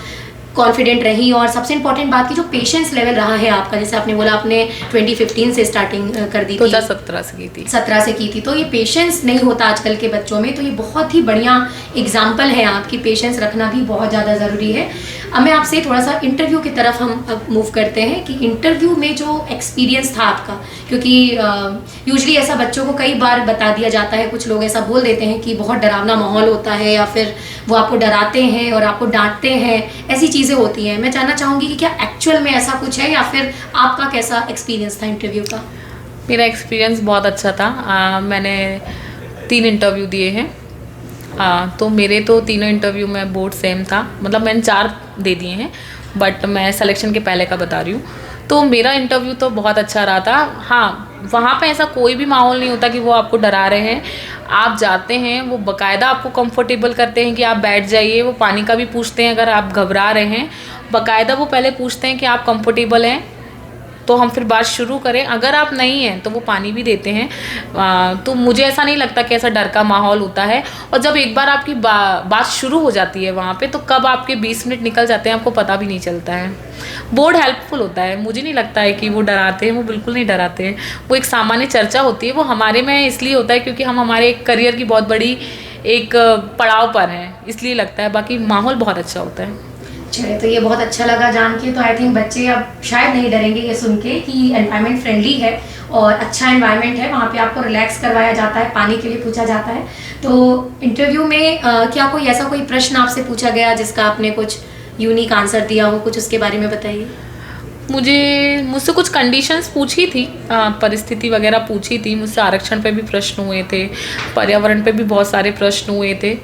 कॉन्फिडेंट रही, और सबसे इंपॉर्टेंट बात की जो पेशेंस लेवल रहा है आपका, जैसे आपने बोला आपने 2015 से स्टार्टिंग कर दी थी, 2017 से की थी, 17 से की थी, तो ये पेशेंस नहीं होता आजकल के बच्चों में, तो ये बहुत ही बढ़िया एग्जाम्पल है आपकी। पेशेंस रखना भी बहुत ज़्यादा ज़रूरी है। अब मैं आपसे थोड़ा सा इंटरव्यू की तरफ हम अब मूव करते हैं कि इंटरव्यू में जो एक्सपीरियंस था आपका, क्योंकि यूजली ऐसा बच्चों को कई बार बता दिया जाता है, कुछ लोग ऐसा बोल देते हैं कि बहुत डरावना माहौल होता है, या फिर वो आपको डराते हैं और आपको डांटते हैं, ऐसी चीज़ें होती हैं। मैं जानना चाहूँगी कि क्या एक्चुअल में ऐसा कुछ है, या फिर आपका कैसा एक्सपीरियंस था इंटरव्यू का? मेरा एक्सपीरियंस बहुत अच्छा था। मैंने 3 इंटरव्यू दिए हैं, तो मेरे तो तीनों इंटरव्यू में बोर्ड सेम था, मतलब मैंने 4 दे दिए हैं, बट मैं सिलेक्शन के पहले का बता रही हूँ। तो मेरा इंटरव्यू तो बहुत अच्छा रहा था। हाँ, वहाँ पे ऐसा कोई भी माहौल नहीं होता कि वो आपको डरा रहे हैं। आप जाते हैं, वो बाकायदा आपको कंफर्टेबल करते हैं कि आप बैठ जाइए, वो पानी का भी पूछते हैं अगर आप घबरा रहे हैं, बाकायदा वो पहले पूछते हैं कि आप कंफर्टेबल हैं, तो हम फिर बात शुरू करें। अगर आप नहीं हैं तो वो पानी भी देते हैं। तो मुझे ऐसा नहीं लगता कि ऐसा डर का माहौल होता है। और जब एक बार आपकी बात शुरू हो जाती है वहाँ पे, तो कब आपके 20 मिनट निकल जाते हैं आपको पता भी नहीं चलता है। बोर्ड हेल्पफुल होता है, मुझे नहीं लगता है कि वो डराते हैं, वो बिल्कुल नहीं डराते हैं। वो एक सामान्य चर्चा होती है, वो हमारे में इसलिए होता है क्योंकि हम हमारे करियर की बहुत बड़ी एक पड़ाव पर हैं, इसलिए लगता है। बाकी माहौल बहुत अच्छा होता है। चलिए, तो ये बहुत अच्छा लगा जान के। तो आई थिंक बच्चे अब शायद नहीं डरेंगे ये सुन के कि एनवायरनमेंट फ्रेंडली है और अच्छा एनवायरनमेंट है, वहाँ पे आपको रिलैक्स करवाया जाता है, पानी के लिए पूछा जाता है। तो इंटरव्यू में क्या कोई ऐसा कोई प्रश्न आपसे पूछा गया जिसका आपने कुछ यूनिक आंसर दिया हो, कुछ उसके बारे में बताइए। मुझसे कुछ कंडीशंस पूछी थी, परिस्थिति वगैरह पूछी थी मुझसे। आरक्षण पे भी प्रश्न हुए थे, पर्यावरण पे भी बहुत सारे प्रश्न हुए थे।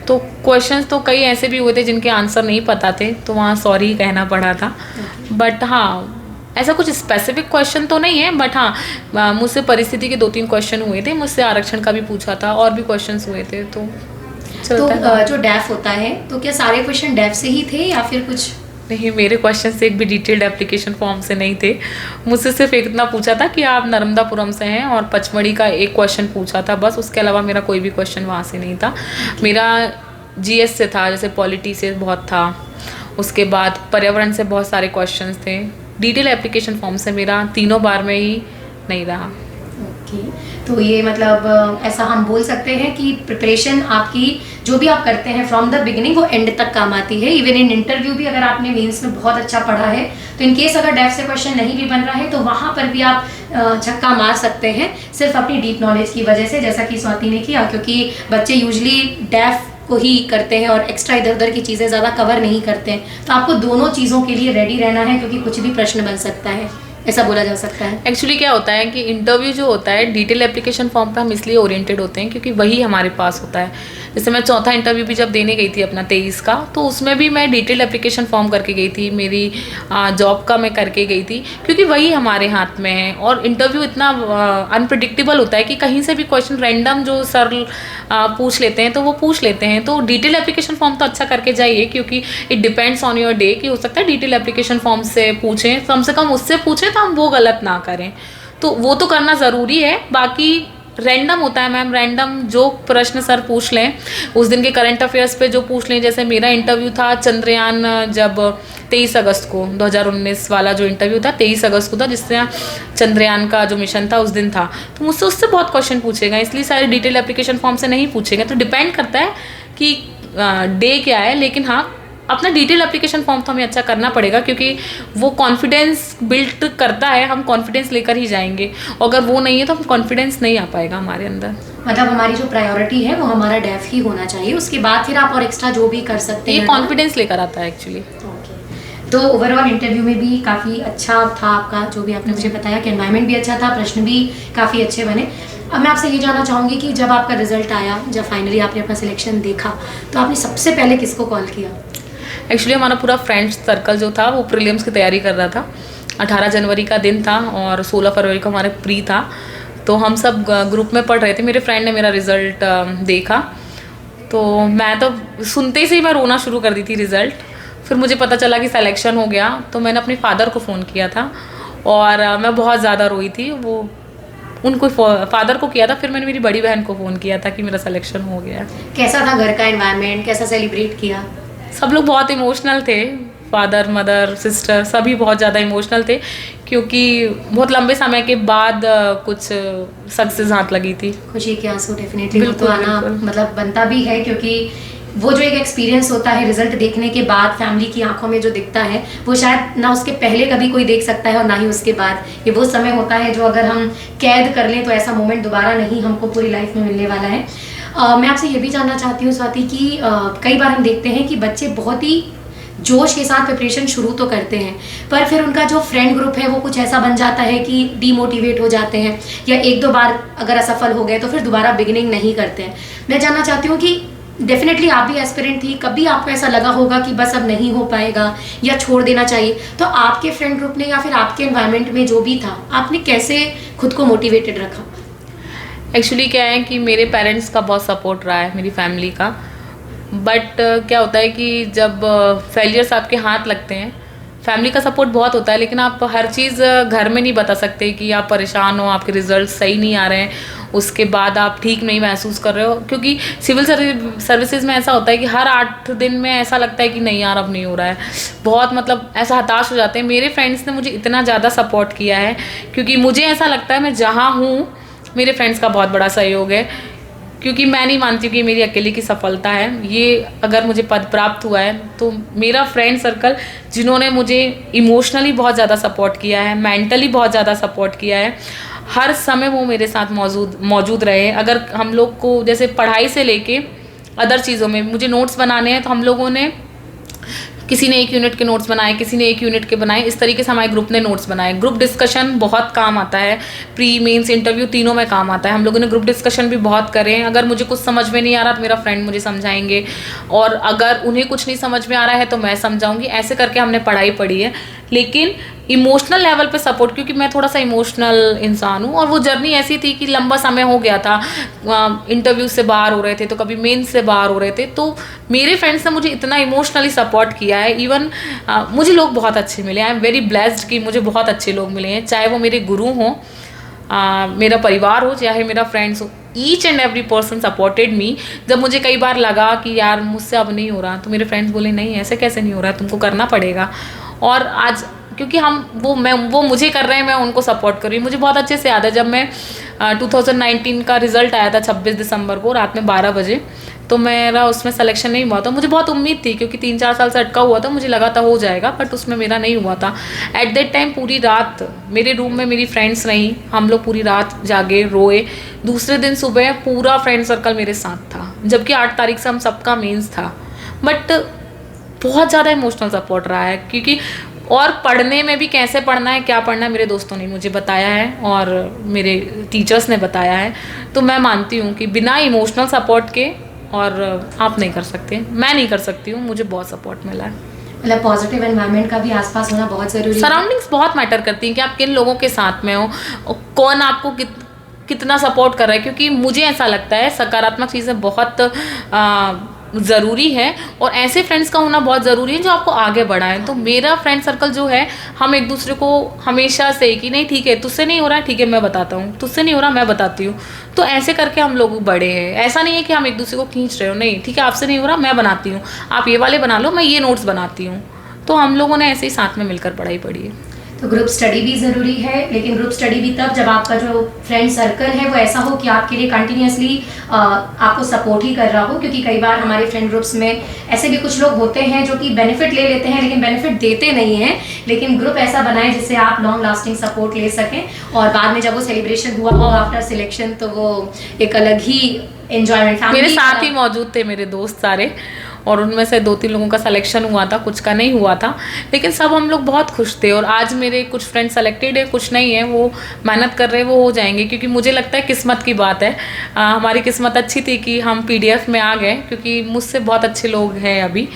तो क्वेश्चंस तो कई ऐसे भी हुए थे जिनके आंसर नहीं पता थे, तो वहाँ सॉरी कहना पड़ा था। बट हाँ, ऐसा कुछ स्पेसिफिक क्वेश्चन तो नहीं है, बट हाँ मुझसे परिस्थिति के 2-3 क्वेश्चन हुए थे, मुझसे आरक्षण का भी पूछा था, और भी क्वेश्चंस हुए थे। तो जो डैफ होता है, तो क्या सारे क्वेश्चन डैफ से ही थे या फिर कुछ? नहीं, मेरे क्वेश्चन से एक भी डिटेल्ड एप्लीकेशन फॉर्म से नहीं थे। मुझसे सिर्फ इतना पूछा था कि आप नर्मदापुरम से हैं, और पचमढ़ी का एक क्वेश्चन पूछा था बस। उसके अलावा मेरा कोई भी क्वेश्चन वहाँ से नहीं था। मेरा जीएस से था, जैसे पॉलिटी से बहुत था, उसके बाद पर्यावरण से बहुत सारे क्वेश्चंस थे। डिटेल एप्लीकेशन फॉर्म से मेरा तीनों बार में ही नहीं रहा। तो ये मतलब ऐसा हम बोल सकते हैं कि प्रिपरेशन आपकी जो भी आप करते हैं फ्रॉम द बिगिनिंग वो एंड तक काम आती है। इवन इन इंटरव्यू भी अगर आपने मेंस में बहुत अच्छा पढ़ा है, तो इन केस अगर डैफ से क्वेश्चन नहीं भी बन रहा है तो वहाँ पर भी आप छक्का मार सकते हैं, सिर्फ अपनी डीप नॉलेज की वजह से, जैसा कि स्वाति ने किया। क्योंकि बच्चे यूजली डैफ को ही करते हैं और एक्स्ट्रा इधर उधर की चीज़ें ज़्यादा कवर नहीं करते हैं। तो आपको दोनों चीज़ों के लिए रेडी रहना है, क्योंकि कुछ भी प्रश्न बन सकता है, ऐसा बोला जा सकता है। एक्चुअली क्या होता है कि इंटरव्यू जो होता है डिटेल एप्लीकेशन फॉर्म पे हम इसलिए ओरिएंटेड होते हैं क्योंकि वही हमारे पास होता है। जैसे मैं चौथा इंटरव्यू भी जब देने गई थी अपना 23 का, तो उसमें भी मैं डिटेल एप्लीकेशन फॉर्म करके गई थी। मेरी जॉब का मैं करके गई थी, क्योंकि वही हमारे हाथ में है। और इंटरव्यू इतना अनप्रिडिक्टेबल होता है कि कहीं से भी क्वेश्चन रैंडम जो सर पूछ लेते हैं तो वो पूछ लेते हैं। तो डिटेल एप्लीकेशन फॉर्म तो अच्छा करके जाइए, क्योंकि it depends on your day कि हो सकता है डिटेल एप्लीकेशन फॉर्म से पूछें, कम से कम उससे पूछें तो हम वो गलत ना करें। तो वो तो करना ज़रूरी है। बाकी रैंडम होता है मैम, रैंडम जो प्रश्न सर पूछ लें, उस दिन के करंट अफेयर्स पे जो पूछ लें। जैसे मेरा इंटरव्यू था चंद्रयान, जब 23 अगस्त को 2019 वाला जो इंटरव्यू था 23 अगस्त को था, जिससे चंद्रयान का जो मिशन था उस दिन था। तो मुझसे उससे बहुत क्वेश्चन पूछेगा, इसलिए सारे डिटेल एप्लीकेशन फॉर्म से नहीं पूछेंगे। तो डिपेंड करता है कि डे क्या है। लेकिन हाँ, अपना डिटेल एप्लीकेशन फॉर्म तो हमें अच्छा करना पड़ेगा, क्योंकि वो कॉन्फिडेंस बिल्ड करता है। हम कॉन्फिडेंस लेकर ही जाएंगे, और अगर वो नहीं है तो हम कॉन्फिडेंस नहीं आ पाएगा हमारे अंदर। मतलब हमारी जो प्रायोरिटी है वो हमारा डैफ ही होना चाहिए, उसके बाद फिर आप और एक्स्ट्रा जो भी कर सकते हैं। ये कॉन्फिडेंस लेकर आता है एक्चुअली। तो ओवरऑल इंटरव्यू में भी काफ़ी अच्छा था आपका, जो भी आपने मुझे बताया कि एनवायरनमेंट भी अच्छा था, प्रश्न भी काफ़ी अच्छे बने। अब मैं आपसे ये जानना चाहूँगी कि जब आपका रिजल्ट आया, जब फाइनली आपने अपना सिलेक्शन देखा, तो आपने सबसे पहले किसको कॉल किया? एक्चुअली हमारा पूरा फ्रेंड्स सर्कल जो था वो प्रीलिम्स की तैयारी कर रहा था। 18 जनवरी का दिन था और 16 फरवरी को हमारे प्री था। तो हम सब ग्रुप में पढ़ रहे थे। मेरे फ्रेंड ने मेरा रिज़ल्ट देखा, तो मैं तो सुनते से ही मैं रोना शुरू कर दी थी रिज़ल्ट। फिर मुझे पता चला कि सिलेक्शन हो गया, तो मैंने अपने फादर को फ़ोन किया था और मैं बहुत ज़्यादा रोई थी। वो उनको फादर को किया था, फिर मैंने मेरी बड़ी बहन को फ़ोन किया था कि मेरा सिलेक्शन हो गया। कैसा था घर का एनवायरनमेंट, कैसा सेलिब्रेट किया? सब लोग बहुत इमोशनल थे, फादर मदर सिस्टर सभी बहुत ज़्यादा इमोशनल थे, क्योंकि बहुत लंबे समय के बाद कुछ सक्सेस हाथ लगी थी। खुशी के आंसू डेफिनेटली तो आना मतलब बनता भी है, क्योंकि वो जो एक एक्सपीरियंस होता है रिजल्ट देखने के बाद, फैमिली की आंखों में जो दिखता है वो शायद ना उसके पहले कभी कोई देख सकता है और ना ही उसके बाद। ये वो समय होता है जो अगर हम कैद कर लें तो ऐसा मोमेंट दोबारा नहीं हमको पूरी लाइफ में मिलने वाला है। मैं आपसे ये भी जानना चाहती हूँ स्वाति कि कई बार हम देखते हैं कि बच्चे बहुत ही जोश के साथ प्रिपरेशन शुरू तो करते हैं, पर फिर उनका जो फ्रेंड ग्रुप है वो कुछ ऐसा बन जाता है कि डीमोटिवेट हो जाते हैं, या एक दो बार अगर असफल हो गए तो फिर दोबारा बिगिनिंग नहीं करते हैं। मैं जानना चाहती हूँ कि डेफिनेटली आप भी एस्पिरेंट थी, कभी आपको ऐसा लगा होगा कि बस अब नहीं हो पाएगा या छोड़ देना चाहिए, तो आपके फ्रेंड ग्रुप ने या फिर आपके एनवायरनमेंट में जो भी था, आपने कैसे खुद को मोटिवेटेड रखा? एक्चुअली क्या है कि मेरे पेरेंट्स का बहुत सपोर्ट रहा है, मेरी फैमिली का। बट क्या होता है कि जब फेलियर्स आपके हाथ लगते हैं फैमिली का सपोर्ट बहुत होता है, लेकिन आप हर चीज़ घर में नहीं बता सकते कि आप परेशान हो, आपके रिजल्ट सही नहीं आ रहे हैं, उसके बाद आप ठीक नहीं महसूस कर रहे हो। क्योंकि सिविल सर्विसेज में ऐसा होता है कि हर 8 दिन में ऐसा लगता है कि नहीं यार अब नहीं हो रहा है, बहुत मतलब ऐसा हताश हो जाते हैं। मेरे फ्रेंड्स ने मुझे इतना ज़्यादा सपोर्ट किया है, क्योंकि मुझे ऐसा लगता है मैं जहाँ हूँ मेरे फ्रेंड्स का बहुत बड़ा सहयोग है, क्योंकि मैं नहीं मानती हूँ कि मेरी अकेले की सफलता है। ये अगर मुझे पद प्राप्त हुआ है तो मेरा फ्रेंड सर्कल, जिन्होंने मुझे इमोशनली बहुत ज़्यादा सपोर्ट किया है, मेंटली बहुत ज़्यादा सपोर्ट किया है, हर समय वो मेरे साथ मौजूद रहे। अगर हम लोग को जैसे पढ़ाई से लेके अदर चीज़ों में मुझे नोट्स बनाने हैं, तो हम लोगों ने किसी ने 1 यूनिट के नोट्स बनाए, किसी ने 1 यूनिट के बनाए, इस तरीके से हमारे ग्रुप ने नोट्स बनाए। ग्रुप डिस्कशन बहुत काम आता है, प्री मेंस इंटरव्यू तीनों में काम आता है। हम लोगों ने ग्रुप डिस्कशन भी बहुत करें। अगर मुझे कुछ समझ में नहीं आ रहा तो मेरा फ्रेंड मुझे समझाएंगे, और अगर उन्हें कुछ नहीं समझ में आ रहा है तो मैं समझाऊंगी। ऐसे करके हमने पढ़ाई पढ़ी है। लेकिन इमोशनल लेवल पे सपोर्ट, क्योंकि मैं थोड़ा सा इमोशनल इंसान हूँ, और वो जर्नी ऐसी थी कि लंबा समय हो गया था, इंटरव्यू से बाहर हो रहे थे, तो कभी मेंस से बाहर हो रहे थे, तो मेरे फ्रेंड्स ने मुझे इतना इमोशनली सपोर्ट किया है। इवन मुझे लोग बहुत अच्छे मिले, आई एम वेरी ब्लेस्ड कि मुझे बहुत अच्छे लोग मिले हैं, चाहे वो मेरे गुरु हों, मेरा परिवार हो, चाहे मेरा फ्रेंड्स हो। Each and every person supported me. जब मुझे कई बार लगा कि यार मुझसे अब नहीं हो रहा, तो मेरे फ्रेंड्स बोले नहीं ऐसे कैसे नहीं हो रहा, तुमको करना पड़ेगा। और आज क्योंकि वो मुझे कर रहे हैं, मैं उनको सपोर्ट कर रही हूँ। मुझे बहुत अच्छे से याद है जब मैं 2019 का रिजल्ट आया था 26 दिसंबर को रात में 12 बजे, तो मेरा उसमें सिलेक्शन नहीं हुआ था। मुझे बहुत उम्मीद थी, क्योंकि 3-4 साल से अटका हुआ था, मुझे लगा था हो जाएगा, बट उसमें मेरा नहीं हुआ था। एट दैट टाइम पूरी रात मेरे रूम में मेरी फ्रेंड्स रहीं, हम लोग पूरी रात जागे, रोए। दूसरे दिन सुबह पूरा फ्रेंड सर्कल मेरे साथ था, जबकि 8 तारीख से हम सबका मेंस था। बट बहुत ज़्यादा इमोशनल सपोर्ट रहा है, क्योंकि और पढ़ने में भी कैसे पढ़ना है, क्या पढ़ना है, मेरे दोस्तों ने मुझे बताया है और मेरे टीचर्स ने बताया है। तो मैं मानती हूँ कि बिना इमोशनल सपोर्ट के और आप नहीं कर सकते, मैं नहीं कर सकती हूँ, मुझे बहुत सपोर्ट मिला है। मतलब पॉजिटिव एनवायरनमेंट का भी आसपास होना बहुत ज़रूरी है। सराउंडिंग्स बहुत मैटर करती हैं कि आप किन लोगों के साथ में हो, कौन आपको कितना सपोर्ट कर रहा है। क्योंकि मुझे ऐसा लगता है सकारात्मक चीज़ें बहुत ज़रूरी है, और ऐसे फ्रेंड्स का होना बहुत ज़रूरी है जो आपको आगे बढ़ाएं। तो मेरा फ्रेंड सर्कल जो है, हम एक दूसरे को हमेशा से कि नहीं ठीक है तुझसे नहीं हो रहा है, ठीक है मैं बताता हूँ, तुझसे नहीं हो रहा मैं बताती हूँ। तो ऐसे करके हम लोग बड़े हैं। ऐसा नहीं है कि हम एक दूसरे को खींच रहे हो, नहीं ठीक है आपसे नहीं हो रहा मैं बनाती हूँ, आप ये वाले बना लो, मैं ये नोट्स बनाती हूँ। तो हम लोगों ने ऐसे ही साथ में मिलकर पढ़ाई पढ़ी है। तो ग्रुप स्टडी भी ज़रूरी है, लेकिन ग्रुप स्टडी भी तब जब आपका जो फ्रेंड सर्कल है वो ऐसा हो कि आपके लिए कंटिन्यूसली आपको सपोर्ट ही कर रहा हो। क्योंकि कई बार हमारे फ्रेंड ग्रुप्स में ऐसे भी कुछ लोग होते हैं जो कि बेनिफिट ले लेते हैं, लेकिन बेनिफिट देते नहीं हैं। लेकिन ग्रुप ऐसा बनाए जिससे आप लॉन्ग लास्टिंग सपोर्ट ले सकें, और बाद में जब वो सेलिब्रेशन हुआ हो आफ्टर सिलेक्शन, तो वो एक अलग ही एंजॉयमेंट। मेरे साथ ही मौजूद थे मेरे दोस्त सारे, और उनमें से 2-3 लोगों का सिलेक्शन हुआ था, कुछ का नहीं हुआ था, लेकिन सब हम लोग बहुत खुश थे। और आज मेरे कुछ फ्रेंड सेलेक्टेड है, कुछ नहीं है, वो मेहनत कर रहे हैं, वो हो जाएंगे। क्योंकि मुझे लगता है किस्मत की बात है, हमारी किस्मत अच्छी थी कि हम PDF में आ गए, क्योंकि मुझसे बहुत अच्छे लोग हैं अभी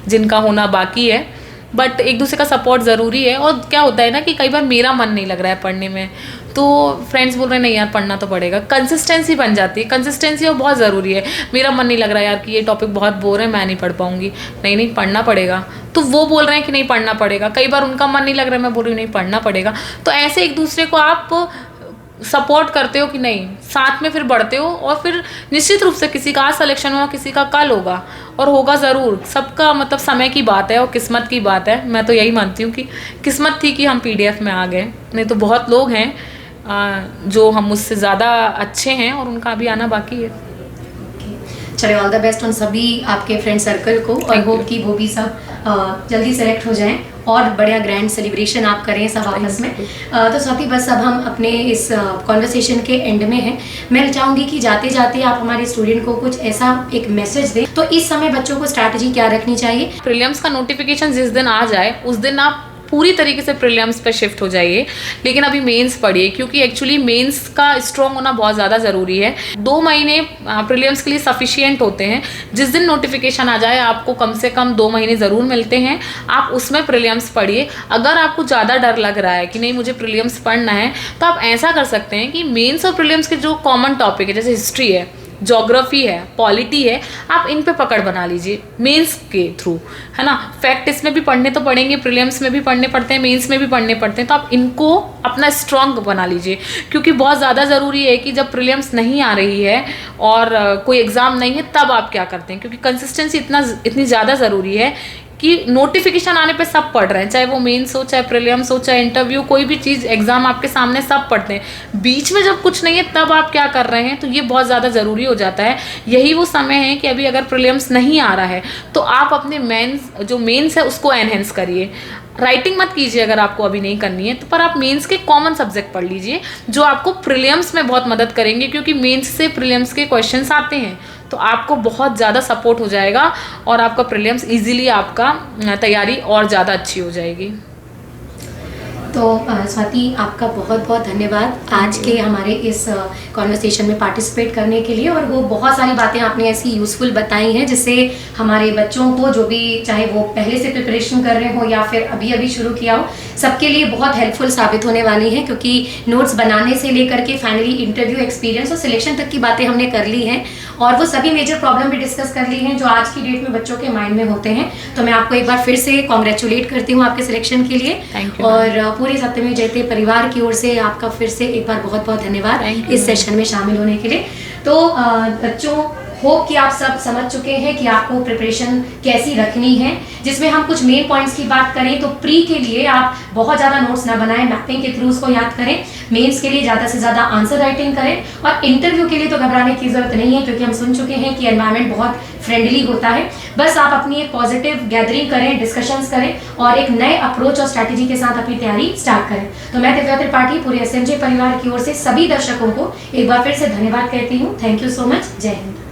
जिनका होना बाकी है। बट एक दूसरे का सपोर्ट ज़रूरी है। और क्या होता है ना कि कई बार मेरा मन नहीं लग रहा है पढ़ने में, तो फ्रेंड्स बोल रहे हैं नहीं यार पढ़ना तो पड़ेगा, कंसिस्टेंसी बन जाती है। कंसिस्टेंसी वो बहुत ज़रूरी है। मेरा मन नहीं लग रहा है यार कि ये टॉपिक बहुत बोर है, मैं नहीं पढ़ पाऊंगी, नहीं पढ़ना पड़ेगा, तो वो बोल रहे हैं कि नहीं पढ़ना पड़ेगा। कई बार उनका मन नहीं लग रहा है, मैं बोल रही हूँ नहीं पढ़ना पड़ेगा। तो ऐसे एक दूसरे को आप सपोर्ट करते हो कि नहीं, साथ में फिर बढ़ते हो, और फिर निश्चित रूप से किसी का आज सिलेक्शन हुआ, किसी का कल होगा, और होगा ज़रूर। सबका मतलब समय की बात है और किस्मत की बात है। मैं तो यही मानती हूँ कि किस्मत थी कि हम PDF में आ गए, नहीं तो बहुत लोग हैं जो हम मुझसे ज़्यादा अच्छे हैं और उनका अभी आना बाकी है। चलिए ऑल द बेस्ट उन सभी आपके फ्रेंड सर्कल को, और होप कि वो भी सब जल्दी सेलेक्ट हो जाएं और बढ़िया ग्रैंड सेलिब्रेशन आप करें सब आपस में। तो स्वाति बस अब हम अपने इस कॉन्वर्सेशन के एंड में हैं। मैं चाहूँगी कि जाते जाते आप हमारे स्टूडेंट को कुछ ऐसा एक मैसेज दें। तो इस समय बच्चों को स्ट्रैटेजी क्या रखनी चाहिए? प्रीलिम्स का नोटिफिकेशन जिस दिन आ जाए उस दिन आप पूरी तरीके से प्रीलिम्स पे शिफ्ट हो जाइए, लेकिन अभी मेंस पढ़िए, क्योंकि एक्चुअली मेंस का स्ट्रॉन्ग होना बहुत ज़्यादा ज़रूरी है। 2 महीने प्रीलिम्स के लिए सफिशिएंट होते हैं। जिस दिन नोटिफिकेशन आ जाए आपको कम से कम 2 महीने ज़रूर मिलते हैं, आप उसमें प्रीलिम्स पढ़िए। अगर आपको ज़्यादा डर लग रहा है कि नहीं मुझे प्रीलिम्स पढ़ना है, तो आप ऐसा कर सकते हैं कि मेंस और प्रीलिम्स के जो कॉमन टॉपिक है, जैसे हिस्ट्री है, ज्योग्राफी है, पॉलिटी है, आप इन पे पकड़ बना लीजिए मेंस के थ्रू, है ना। फैक्ट इसमें भी पढ़ने तो पड़ेंगे, प्रीलिम्स में भी पढ़ने पड़ते हैं, मेंस में भी पढ़ने पड़ते हैं, तो आप इनको अपना स्ट्रॉन्ग बना लीजिए, क्योंकि बहुत ज़्यादा ज़रूरी है कि जब प्रीलिम्स नहीं आ रही है और कोई एग्ज़ाम नहीं है तब आप क्या करते हैं, क्योंकि कंसिस्टेंसी इतनी ज़्यादा ज़रूरी है कि नोटिफिकेशन आने पे सब पढ़ रहे हैं, चाहे वो मेंस हो, चाहे प्रीलिम्स हो, चाहे इंटरव्यू, कोई भी चीज़ एग्जाम आपके सामने सब पढ़ते हैं। बीच में जब कुछ नहीं है तब आप क्या कर रहे हैं, तो ये बहुत ज़्यादा ज़रूरी हो जाता है। यही वो समय है कि अभी अगर प्रीलिम्स नहीं आ रहा है तो आप अपने मेंस है उसको एनहेंस करिए। राइटिंग मत कीजिए अगर आपको अभी नहीं करनी है तो, पर आप मेंस के कॉमन सब्जेक्ट पढ़ लीजिए जो आपको प्रीलिम्स में बहुत मदद करेंगे, क्योंकि मेंस से प्रीलिम्स के क्वेश्चंस आते हैं, तो आपको बहुत ज़्यादा सपोर्ट हो जाएगा और आपका प्रीलिम्स इजीली आपका तैयारी और ज़्यादा अच्छी हो जाएगी। तो स्वाति, आपका बहुत बहुत धन्यवाद आज के हमारे इस कॉन्वर्सेशन में पार्टिसिपेट करने के लिए, और वो बहुत सारी बातें आपने ऐसी यूज़फुल बताई हैं जिससे हमारे बच्चों को, जो भी चाहे वो पहले से प्रिपरेशन कर रहे हो या फिर अभी अभी शुरू किया हो, सबके लिए बहुत हेल्पफुल साबित होने वाली हैं, क्योंकि नोट्स बनाने से लेकर के फाइनली इंटरव्यू एक्सपीरियंस और सिलेक्शन तक की बातें हमने कर ली हैं, और वो सभी मेजर प्रॉब्लम भी डिस्कस कर ली हैं जो आज की डेट में बच्चों के माइंड में होते हैं। तो मैं आपको एक बार फिर से कॉन्ग्रेचुलेट करती हूँ आपके सिलेक्शन के लिए। Thank you. और पूरे सत्यमेव जयते परिवार की ओर से आपका फिर से एक बार बहुत बहुत धन्यवाद इस सेशन में शामिल होने के लिए। तो बच्चों, होप कि आप सब समझ चुके हैं कि आपको प्रिपरेशन कैसी रखनी है, जिसमें हम कुछ मेन पॉइंट्स की बात करें तो प्री के लिए आप बहुत ज़्यादा नोट्स ना बनाएं, मैपिंग के थ्रू उसको याद करें। मेंस के लिए ज़्यादा से ज़्यादा आंसर राइटिंग करें, और इंटरव्यू के लिए तो घबराने की ज़रूरत नहीं है, क्योंकि हम सुन चुके हैं कि एनवायरनमेंट बहुत फ्रेंडली होता है। बस आप अपनी एक पॉजिटिव गैदरिंग करें, डिस्कशंस करें और एक नए अप्रोच और स्ट्रैटेजी के साथ अपनी तैयारी स्टार्ट करें। तो मैं दिव्या त्रिपाठी पूरे SMJ परिवार की ओर से सभी दर्शकों को एक बार फिर से धन्यवाद कहती हूँ। Thank you so much. जय हिंद।